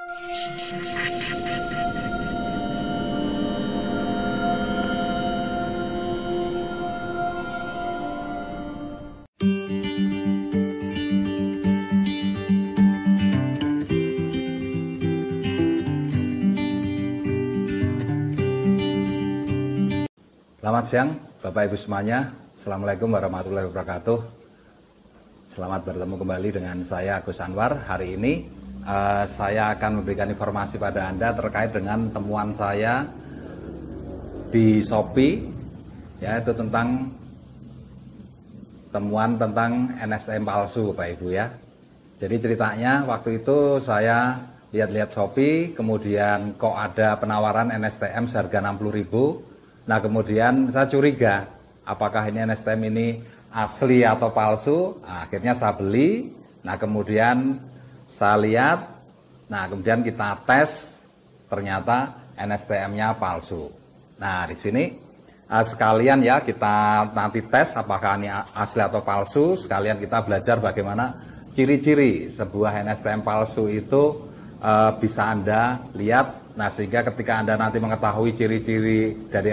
Selamat siang Bapak Ibu semuanya. Assalamualaikum warahmatullahi wabarakatuh. Selamat bertemu kembali dengan saya Agus Anwar. Hari ini saya akan memberikan informasi pada Anda terkait dengan temuan saya di Shopee, yaitu tentang temuan tentang NSTM palsu Bapak Ibu ya. Jadi ceritanya waktu itu saya lihat-lihat Shopee, kemudian kok ada penawaran NSTM seharga 60.000. Nah kemudian saya curiga apakah ini NSTM ini asli atau palsu. Nah, akhirnya saya beli. Nah kemudian saya lihat. Nah kemudian kita tes, ternyata NSTM-nya palsu. Nah di sini sekalian ya kita nanti tes apakah ini asli atau palsu. Sekalian kita belajar bagaimana ciri-ciri sebuah NSTM palsu itu bisa Anda lihat. Nah sehingga ketika Anda nanti mengetahui ciri-ciri dari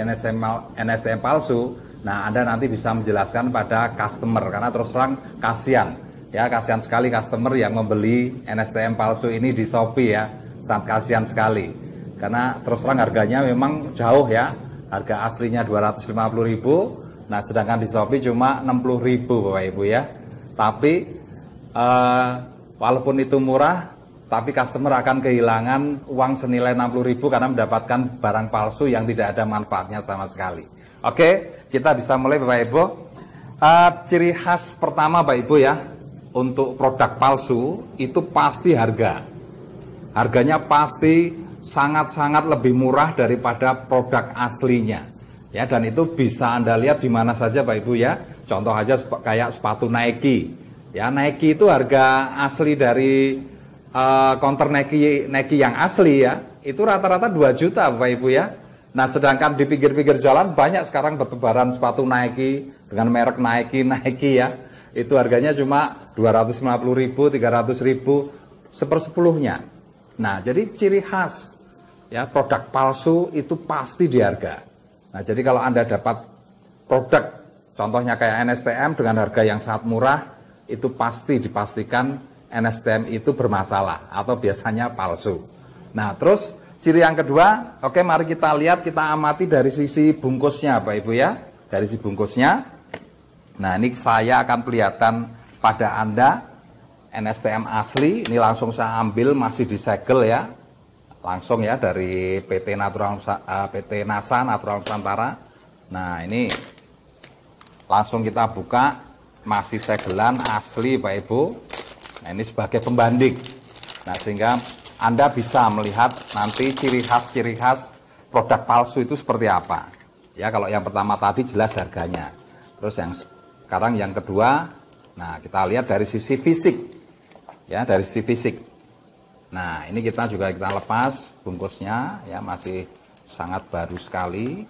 NSTM palsu, nah Anda nanti bisa menjelaskan pada customer, karena terus terang kasihan ya, kasihan sekali customer yang membeli NSTM palsu ini di Shopee ya, sangat kasihan sekali karena terus terang harganya memang jauh ya, harga aslinya 250.000, nah sedangkan di Shopee cuma 60.000 Bapak Ibu ya. Tapi walaupun itu murah, tapi customer akan kehilangan uang senilai 60.000 karena mendapatkan barang palsu yang tidak ada manfaatnya sama sekali. Oke, kita bisa mulai Bapak Ibu. Ciri khas pertama Bapak Ibu ya, untuk produk palsu itu pasti harga. Harganya pasti sangat-sangat lebih murah daripada produk aslinya. Ya, dan itu bisa Anda lihat di mana saja Bapak Ibu ya. Contoh aja kayak sepatu Nike. Ya, Nike itu harga asli dari counter Nike yang asli ya, itu rata-rata 2 juta Bapak Ibu ya. Nah sedangkan di pinggir-pinggir jalan banyak sekarang bertebaran sepatu Nike dengan merek Nike ya, itu harganya cuma 250.000, 300.000, sepersepuluhnya. Nah jadi ciri khas ya produk palsu itu pasti di harga. Nah jadi kalau Anda dapat produk contohnya kayak NSTM dengan harga yang sangat murah, itu pasti dipastikan NSTM itu bermasalah atau biasanya palsu. Nah terus ciri yang kedua, oke mari kita lihat, kita amati dari sisi bungkusnya Bapak Ibu ya. Dari sisi bungkusnya. Nah ini saya akan perlihatkan pada Anda NSTM asli. Ini langsung saya ambil masih disegel ya. Langsung ya dari PT NASA Natural Nusantara. Nah ini langsung kita buka, masih segelan asli Bapak Ibu. Nah ini sebagai pembanding. Nah sehingga Anda bisa melihat nanti ciri khas produk palsu itu seperti apa. Ya kalau yang pertama tadi jelas harganya. Terus yang sekarang yang kedua, nah kita lihat dari sisi fisik. Ya dari sisi fisik. Nah ini kita lepas bungkusnya ya, masih sangat baru sekali.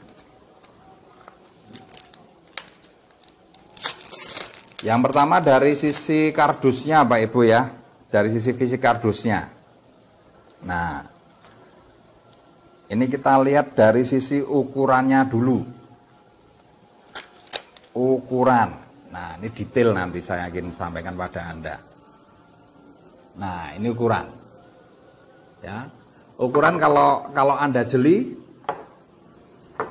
Yang pertama dari sisi kardusnya Pak Ibu ya, dari sisi fisik kardusnya. Nah, ini kita lihat dari sisi ukurannya dulu. Ukuran. Nah, ini detail nanti saya ingin sampaikan pada Anda. Nah, ini ukuran. Ya. Ukuran kalau Anda jeli,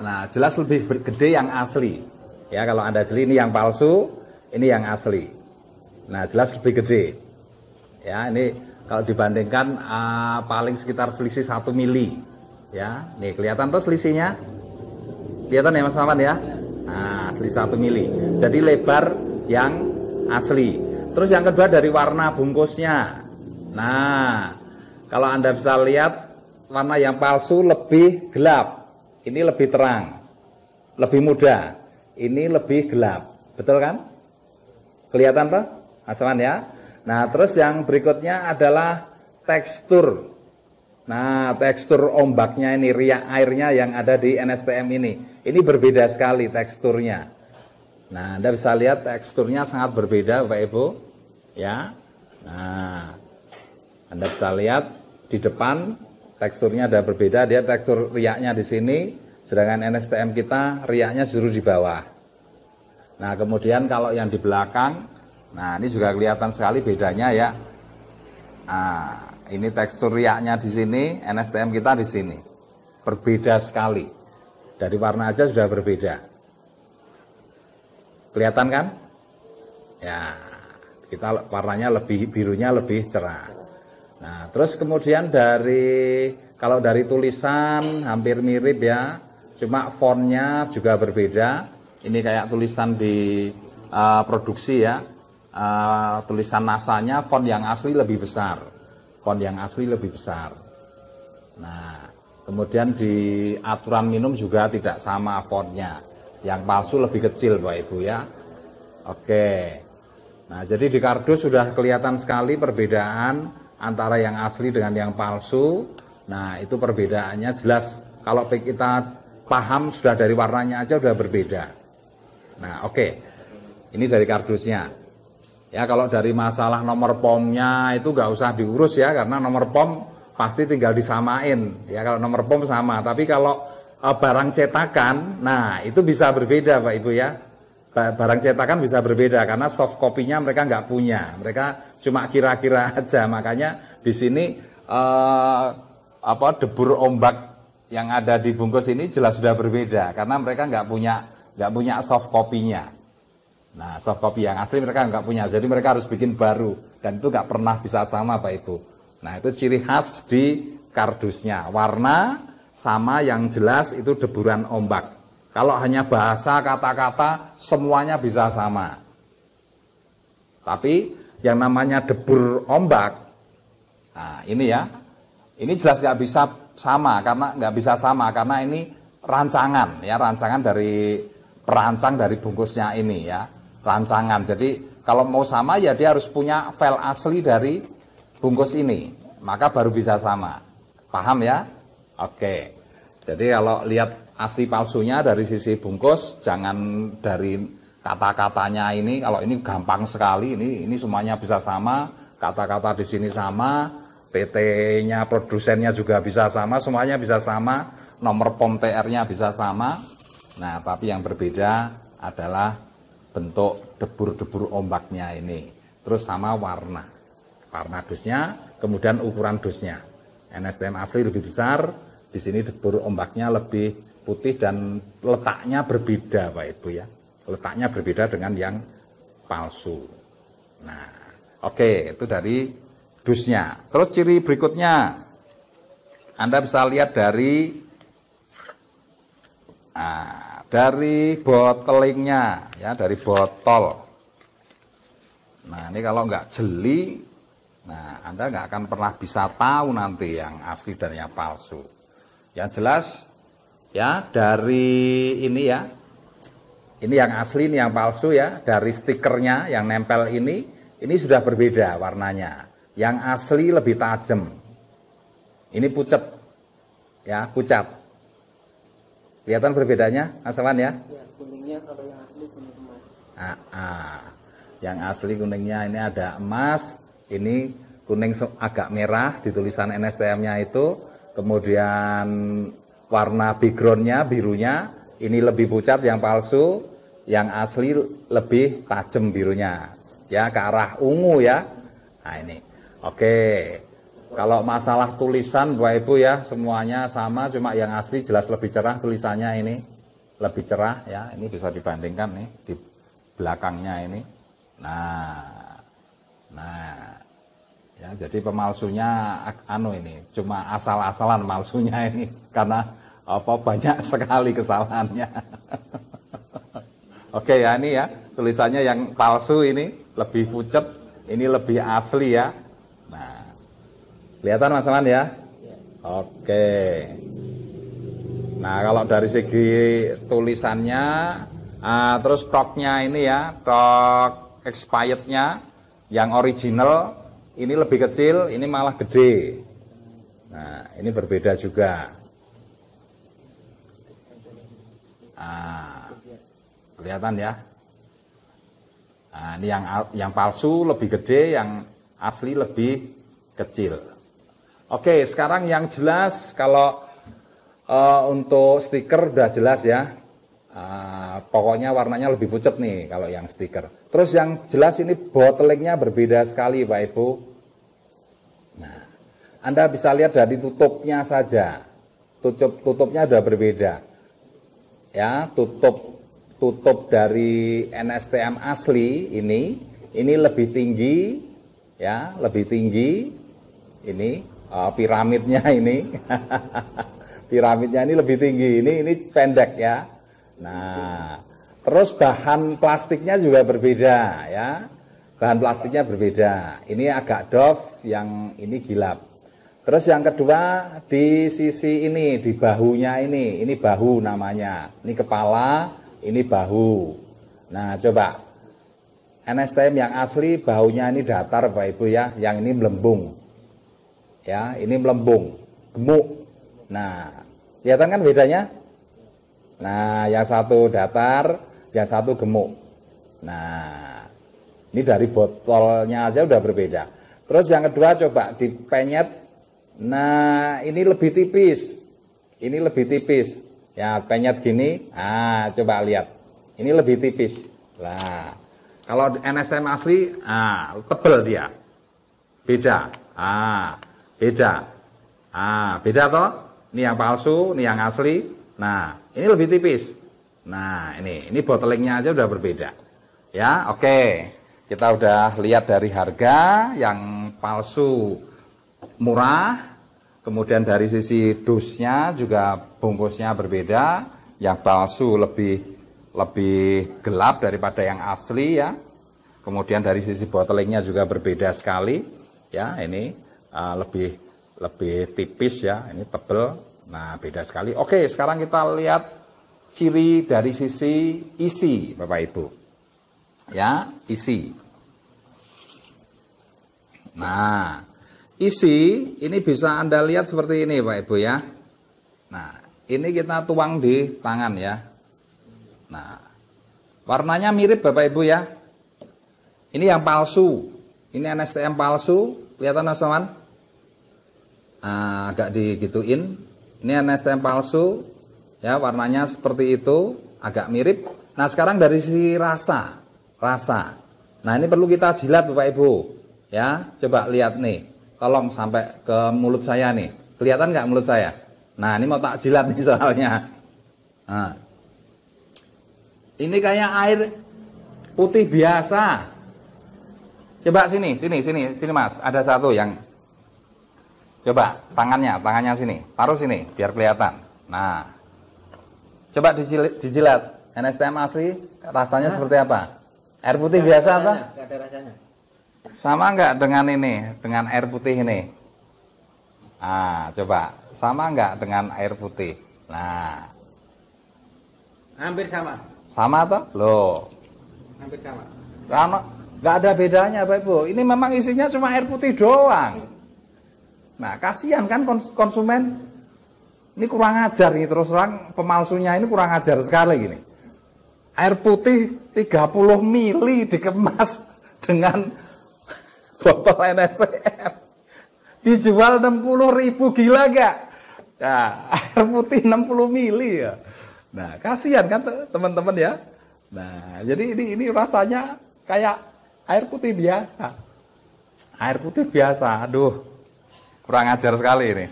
nah jelas lebih gede yang asli. Ya, kalau Anda jeli ini yang palsu, ini yang asli. Nah jelas lebih gede. Ya ini kalau dibandingkan paling sekitar selisih 1 mili. Ya nih kelihatan tuh selisihnya. Kelihatan ya Mas Maman ya. Nah selisih 1 mili. Jadi lebar yang asli. Terus yang kedua dari warna bungkusnya. Nah kalau Anda bisa lihat warna yang palsu lebih gelap. Ini lebih terang. Lebih muda. Ini lebih gelap. Betul kan? Kelihatan Pak? Mas ya. Nah, terus yang berikutnya adalah tekstur. Nah, tekstur ombaknya ini, riak airnya yang ada di NSTM ini. Ini berbeda sekali teksturnya. Nah, Anda bisa lihat teksturnya sangat berbeda Bapak Ibu. Ya. Nah, Anda bisa lihat di depan teksturnya ada berbeda, dia tekstur riaknya di sini, sedangkan NSTM kita riaknya justru di bawah. Nah, kemudian kalau yang di belakang, nah ini juga kelihatan sekali bedanya ya. Nah, ini tekstur riaknya di sini, NSTM kita di sini. Berbeda sekali. Dari warna aja sudah berbeda. Kelihatan kan? Ya, kita warnanya lebih, birunya lebih cerah. Nah, terus kemudian kalau dari tulisan hampir mirip ya, cuma fontnya juga berbeda. Ini kayak tulisan di produksi ya, tulisan NASA-nya font yang asli lebih besar. Font yang asli lebih besar. Nah, kemudian di aturan minum juga tidak sama fontnya. Yang palsu lebih kecil Bapak Ibu ya. Oke. Nah, jadi di kardus sudah kelihatan sekali perbedaan antara yang asli dengan yang palsu. Nah, itu perbedaannya jelas. Kalau kita paham sudah dari warnanya aja sudah berbeda. Nah, oke. Ini dari kardusnya. Ya, kalau dari masalah nomor POM-nya itu nggak usah diurus ya, karena nomor POM pasti tinggal disamain. Ya, kalau nomor POM sama. Tapi kalau barang cetakan, nah itu bisa berbeda Pak Ibu ya. Barang cetakan bisa berbeda karena soft copy-nya mereka nggak punya. Mereka cuma kira-kira aja. Makanya di sini debur ombak yang ada di bungkus ini jelas sudah berbeda karena mereka nggak punya soft copy-nya. Nah, soft copy yang asli mereka nggak punya, jadi mereka harus bikin baru dan itu nggak pernah bisa sama Pak Ibu. Nah, itu ciri khas di kardusnya. Warna sama yang jelas itu deburan ombak. Kalau hanya bahasa kata-kata semuanya bisa sama. Tapi yang namanya debur ombak, nah ini ya, ini jelas nggak bisa sama karena ini rancangan ya, rancangan dari perancang dari bungkusnya ini ya. Rancangan. Jadi kalau mau sama ya dia harus punya file asli dari bungkus ini, maka baru bisa sama. Paham ya? Oke. Jadi kalau lihat asli palsunya dari sisi bungkus, jangan dari kata-katanya ini. Kalau ini gampang sekali, ini semuanya bisa sama, kata-kata di sini sama, PT-nya, produsennya juga bisa sama, semuanya bisa sama, nomor POM TR-nya bisa sama. Nah, tapi yang berbeda adalah bentuk debur-debur ombaknya ini. Terus sama warna dusnya, kemudian ukuran dusnya. NSTM asli lebih besar, di sini debur ombaknya lebih putih dan letaknya berbeda Pak Ibu ya. Letaknya berbeda dengan yang palsu. Nah, oke, itu dari dusnya. Terus ciri berikutnya, Anda bisa lihat dari bottlingnya ya, dari botol. Nah, ini kalau nggak jeli, nah Anda nggak akan pernah bisa tahu nanti yang asli dan yang palsu. Yang jelas ya dari ini ya, ini yang asli, ini yang palsu ya. Dari stikernya yang nempel ini sudah berbeda warnanya. Yang asli lebih tajam. Ini pucat ya, pucat. Kelihatan perbedaannya, Mas Awan ya? Ya, kuningnya kalau yang asli kuning emas. Yang asli kuningnya ini ada emas, ini kuning agak merah di tulisan NSTM-nya itu, kemudian warna background-nya birunya, ini lebih pucat yang palsu, yang asli lebih tajam birunya, ya ke arah ungu ya. Nah ini, oke. Kalau masalah tulisan Bapak Ibu ya semuanya sama, cuma yang asli jelas lebih cerah tulisannya ini, lebih cerah ya. Ini bisa dibandingkan nih di belakangnya ini. Nah ya, jadi pemalsunya ini cuma asal-asalan malsunya ini karena banyak sekali kesalahannya. Oke ya, ini ya tulisannya yang palsu ini lebih pucat, ini lebih asli ya. Kelihatan Mas Aman ya? Oke. Nah, kalau dari segi tulisannya, terus toknya ini ya, tok expirednya, yang original, ini lebih kecil, ini malah gede. Nah, ini berbeda juga. Kelihatan ya? Nah, ini yang palsu lebih gede, yang asli lebih kecil. Oke, sekarang yang jelas kalau untuk stiker udah jelas ya. Pokoknya warnanya lebih pucat nih kalau yang stiker. Terus yang jelas ini bottlenecknya berbeda sekali Pak Ibu. Nah, Anda bisa lihat dari tutupnya saja. Tutupnya udah berbeda. Ya, tutup dari NSTM asli ini lebih tinggi ya, lebih tinggi ini piramidnya ini. Piramidnya ini lebih tinggi, ini pendek ya. Nah, terus bahan plastiknya juga berbeda ya. Bahan plastiknya berbeda. Ini agak doff, yang ini gilap. Terus yang kedua di sisi ini, di bahunya ini bahu namanya. Ini kepala, ini bahu. Nah, coba NSTM yang asli bahunya ini datar Bapak Ibu ya, yang ini melembung. Ya, ini melembung, gemuk. Nah, kelihatan kan bedanya? Nah, yang satu datar, yang satu gemuk. Nah, ini dari botolnya aja udah berbeda. Terus yang kedua coba dipenyet. Nah, ini lebih tipis. Ini lebih tipis. Ya, penyet gini. Ah, coba lihat. Ini lebih tipis. Nah, kalau NSTM asli, tebel dia. Beda. Beda. Beda toh? Ini yang palsu, ini yang asli. Nah, ini lebih tipis. Nah, ini bottlenecknya aja udah berbeda. Ya, oke. Kita udah lihat dari harga yang palsu murah, kemudian dari sisi dusnya juga bungkusnya berbeda, yang palsu lebih gelap daripada yang asli ya. Kemudian dari sisi bottlenecknya juga berbeda sekali, ya ini lebih tipis ya, ini tebel, nah beda sekali. Oke, sekarang kita lihat ciri dari sisi isi, Bapak Ibu, ya isi. Nah, isi ini bisa Anda lihat seperti ini Pak Ibu ya. Nah, ini kita tuang di tangan ya. Nah, warnanya mirip Bapak Ibu ya. Ini yang palsu. Ini NSTM palsu, kelihatan Mas Saman? Agak digituin. Ini NSTM palsu. Ya, warnanya seperti itu, agak mirip. Nah, sekarang dari sisi rasa. Nah, ini perlu kita jilat Bapak Ibu. Ya, coba lihat nih. Tolong sampai ke mulut saya nih. Kelihatan nggak mulut saya? Nah, ini mau tak jilat nih soalnya. Nah. Ini kayak air putih biasa. Coba sini Mas. Ada satu yang coba tangannya sini. Taruh sini biar kelihatan. Nah. Coba dijilat. NSTM asli rasanya seperti apa? Air putih biasa atau? Nggak ada rasanya. Sama nggak dengan ini, dengan air putih ini? Coba, sama nggak dengan air putih? Nah, Hampir sama. sama toh? Loh, Hampir sama. karena nggak ada bedanya, Bapak Ibu. Ini memang isinya cuma air putih doang. Nah, kasihan kan konsumen? Ini kurang ajar nih, terus terang pemalsunya ini kurang ajar sekali gini. Air putih 30 mili dikemas dengan botol NSTM dijual 60.000, gila gak? Nah, air putih 60 mili ya. Nah, kasihan kan teman-teman ya. Nah, jadi ini rasanya kayak air putih biasa. Air putih biasa. Aduh, kurang ajar sekali ini.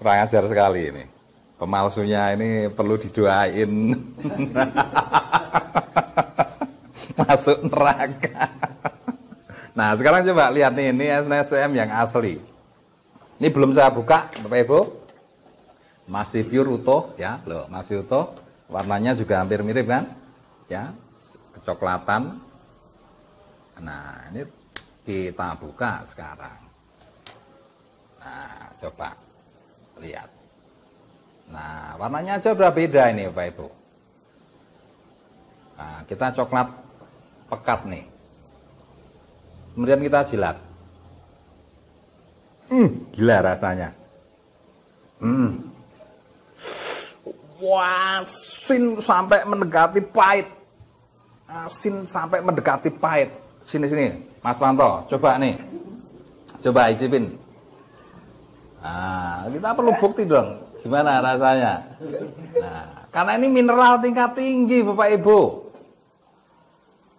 Kurang ajar sekali ini. Pemalsunya ini perlu didoain masuk neraka. Nah, sekarang coba lihat nih, ini NSTM yang asli. Ini belum saya buka, Bapak Ibu. Masih pure utuh ya, loh, masih utuh. Warnanya juga hampir mirip kan? Ya, kecoklatan. Nah, ini kita buka sekarang. Nah, coba lihat. Nah, warnanya aja udah beda ini, Bapak Ibu. Nah, kita coklat pekat nih. Kemudian kita jilat. Gila rasanya. Wah, asin sampai mendekati pahit. Asin sampai mendekati pahit. Sini, Mas Wanto, coba nih. Coba icipin. Nah, kita perlu bukti dong, gimana rasanya. Nah, karena ini mineral tingkat tinggi Bapak Ibu.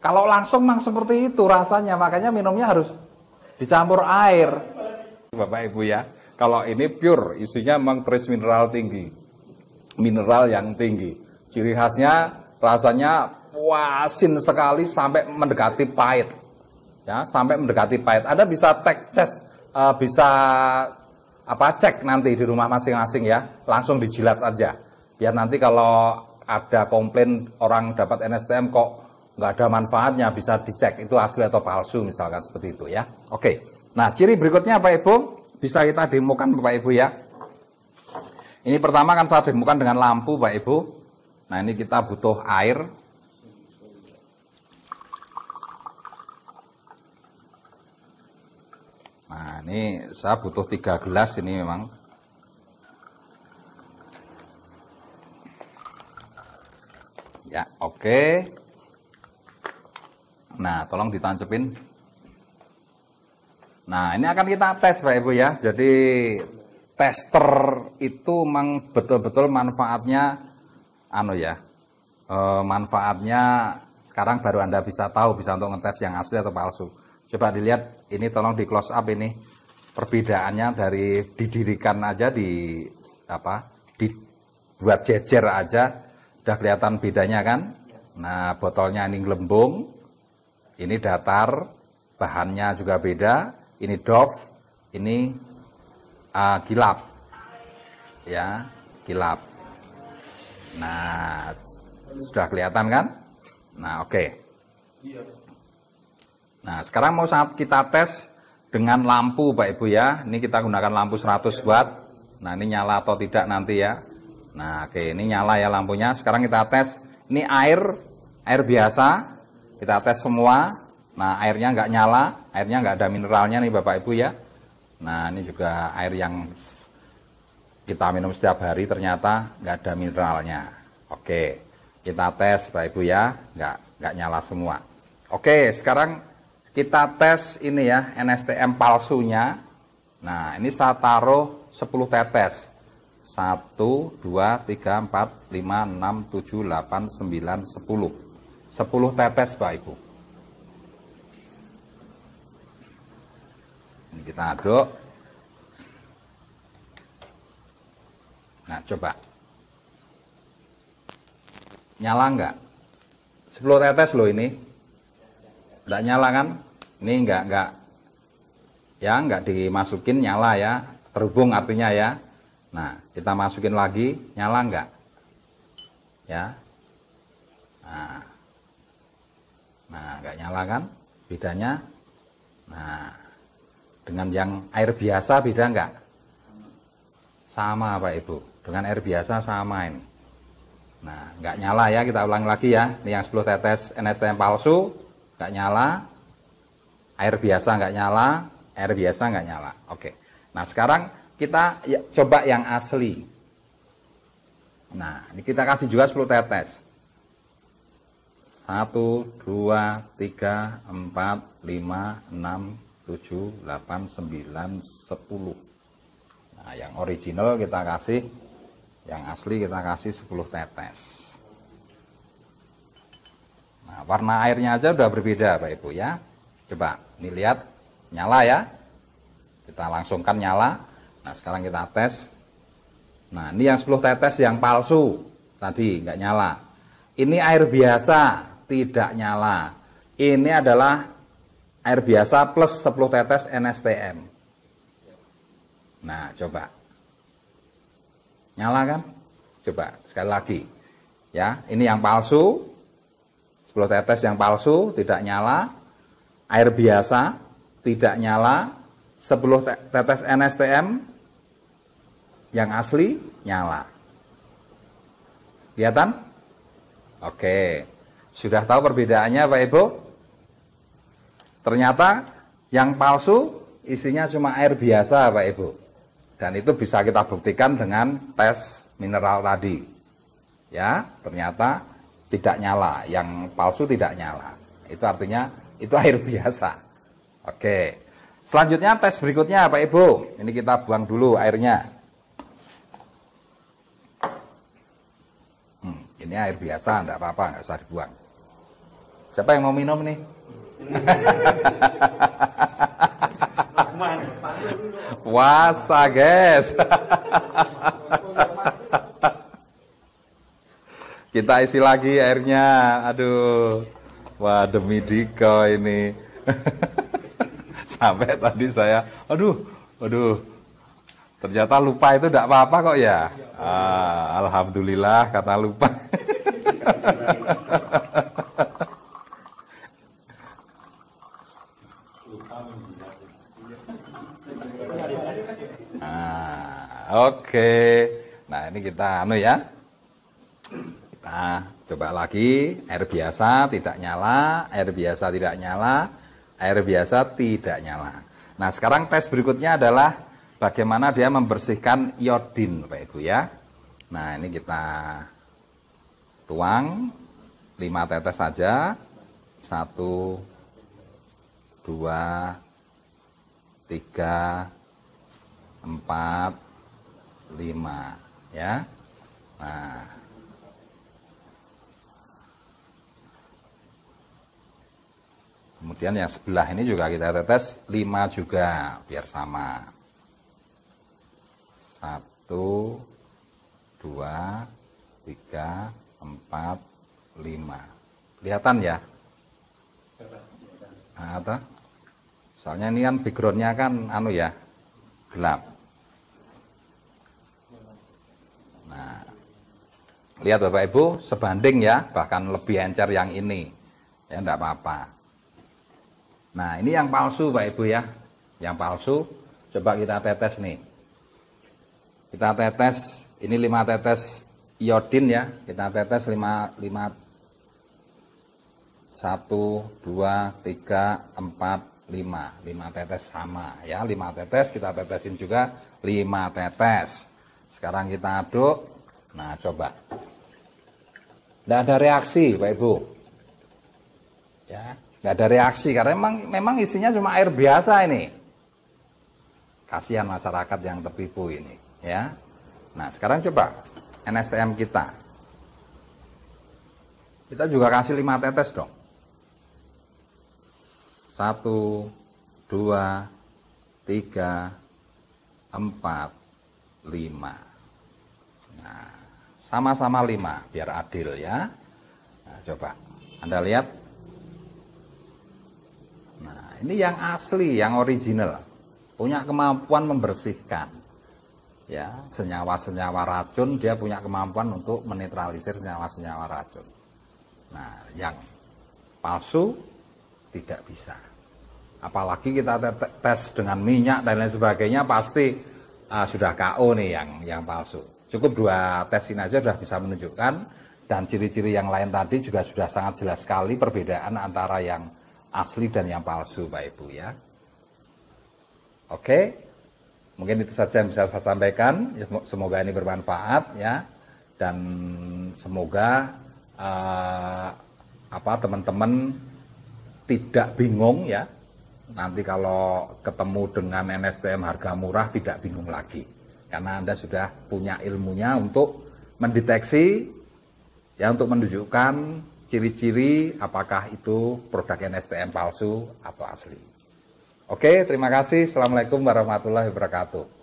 Kalau langsung memang seperti itu rasanya, makanya minumnya harus dicampur air. Bapak Ibu ya, kalau ini pure, isinya memang trace mineral tinggi. Mineral yang tinggi. Ciri khasnya rasanya asin sekali sampai mendekati pahit. Ya, sampai mendekati pahit. Anda bisa bisa cek nanti di rumah masing-masing ya, langsung dijilat aja. Biar nanti kalau ada komplain orang dapat NSTM kok nggak ada manfaatnya, bisa dicek itu asli atau palsu misalkan seperti itu ya. Oke, nah ciri berikutnya Bapak Ibu, bisa kita demokan Bapak Ibu ya. Ini pertama kan saya demokan dengan lampu Bapak Ibu. Nah ini kita butuh air. Nah ini saya butuh 3 gelas ini memang. Ya oke. Nah tolong ditancepin. Nah ini akan kita tes Bapak Ibu ya. Jadi tester itu memang betul-betul manfaatnya manfaatnya sekarang baru Anda bisa tahu, bisa untuk ngetes yang asli atau palsu. Coba dilihat, ini tolong di close up ini perbedaannya dari didirikan aja dibuat jejer aja udah kelihatan bedanya kan. Nah botolnya ini gelembung, ini datar, bahannya juga beda, ini doff, ini gilap ya, gilap. Nah sudah kelihatan kan. Nah oke. Nah sekarang mau saat kita tes dengan lampu Pak Ibu ya. Ini kita gunakan lampu 100 watt. Nah ini nyala atau tidak nanti ya. Nah oke, ini nyala ya lampunya. Sekarang kita tes. Ini air biasa. Kita tes semua. Nah airnya nggak nyala, airnya nggak ada mineralnya nih Bapak Ibu ya. Nah ini juga air yang kita minum setiap hari ternyata nggak ada mineralnya. Oke, kita tes Bapak Ibu ya, nggak nyala semua. Oke, sekarang kita tes ini ya, NSTM palsunya. Nah ini saya taruh 10 tetes. 1, 2, 3, 4, 5, 6, 7, 8, 9, 10. 10 tetes Bapak Ibu. Ini kita aduk. Nah coba. Nyala enggak? 10 tetes loh ini. Enggak nyala kan? Ini enggak dimasukin nyala ya. Terhubung artinya ya. Nah kita masukin lagi, nyala enggak? Ya. Nah enggak nyala kan? Bedanya. Nah dengan yang air biasa beda enggak? Sama Pak Ibu. Dengan air biasa sama ini. Nah enggak nyala ya, kita ulang lagi ya. Ini yang 10 tetes NSTM palsu enggak nyala. Air biasa enggak nyala. Air biasa enggak nyala. Oke. Nah sekarang kita coba yang asli. Nah ini kita kasih juga 10 tetes. 1, 2, 3, 4, 5, 6, 7, 8, 9, 10. Nah yang original kita kasih, yang asli kita kasih 10 tetes. Nah warna airnya aja udah berbeda Pak Ibu ya. Coba ini lihat, nyala ya. Kita langsungkan nyala. Nah sekarang kita tes. Nah ini yang 10 tetes yang palsu tadi nggak nyala. Ini air biasa tidak nyala. Ini adalah air biasa plus 10 tetes NSTM. Nah coba. Nyala kan? Coba sekali lagi. Ya, ini yang palsu. 10 tetes yang palsu tidak nyala. Air biasa tidak nyala. 10 tetes NSTM yang asli nyala. Kelihatan? Oke. Sudah tahu perbedaannya Pak Ibu? Ternyata yang palsu isinya cuma air biasa Pak Ibu. Dan itu bisa kita buktikan dengan tes mineral tadi. Ya, ternyata tidak nyala, yang palsu tidak nyala. Itu artinya itu air biasa. Oke. Selanjutnya tes berikutnya Pak Ibu. Ini kita buang dulu airnya. Ini air biasa, enggak apa-apa, enggak usah dibuang. Siapa yang mau minum nih? Puasa guys. Kita isi lagi airnya. Aduh. Wah, demi Diko ini. Sampai tadi saya, aduh. Ternyata lupa itu enggak apa-apa kok ya. Alhamdulillah karena lupa. Oke. Nah, ini kita ya. Kita coba lagi, air biasa tidak nyala, air biasa tidak nyala, air biasa tidak nyala. Nah, sekarang tes berikutnya adalah bagaimana dia membersihkan iodin, Bapak Ibu ya. Nah, ini kita tuang 5 tetes saja. 1 2 3 4 5 ya. Nah, kemudian yang sebelah ini juga kita tetes 5 juga biar sama. 1 2 3 4 5. Kelihatan ya? Nah, soalnya ini kan backgroundnya kan ya gelap. Nah, lihat Bapak Ibu sebanding ya, bahkan lebih encer yang ini ya, enggak apa-apa. Nah, ini yang palsu Pak Ibu ya, yang palsu coba kita tetes nih. Kita tetes, ini 5 tetes iodin ya, kita tetes 5 1 2 3 4 5 tetes sama ya, 5 tetes kita tetesin juga 5 tetes. Sekarang kita aduk. Nah, coba. Tidak ada reaksi, Pak Ibu. Ya, tidak ada reaksi karena memang isinya cuma air biasa ini. Kasihan masyarakat yang tertipu ini, ya. Nah, sekarang coba NSTM kita. Kita juga kasih 5 tetes dong. 1 2 3 4 5. Nah, sama-sama 5 biar adil ya. Nah, coba Anda lihat. Nah, ini yang asli, yang original. Punya kemampuan membersihkan. Ya, senyawa-senyawa racun dia punya kemampuan untuk menetralisir senyawa-senyawa racun. Nah, yang palsu tidak bisa. Apalagi kita tes dengan minyak dan lain sebagainya pasti sudah KO nih yang palsu. Cukup 2 tes ini aja sudah bisa menunjukkan, dan ciri-ciri yang lain tadi juga sudah sangat jelas sekali perbedaan antara yang asli dan yang palsu Pak Ibu ya. Oke, mungkin itu saja yang bisa saya sampaikan. Semoga ini bermanfaat ya, dan semoga teman-teman tidak bingung ya. Nanti kalau ketemu dengan NSTM harga murah tidak bingung lagi. Karena Anda sudah punya ilmunya untuk mendeteksi, ya, untuk menunjukkan ciri-ciri apakah itu produk NSTM palsu atau asli. Oke, terima kasih. Assalamualaikum warahmatullahi wabarakatuh.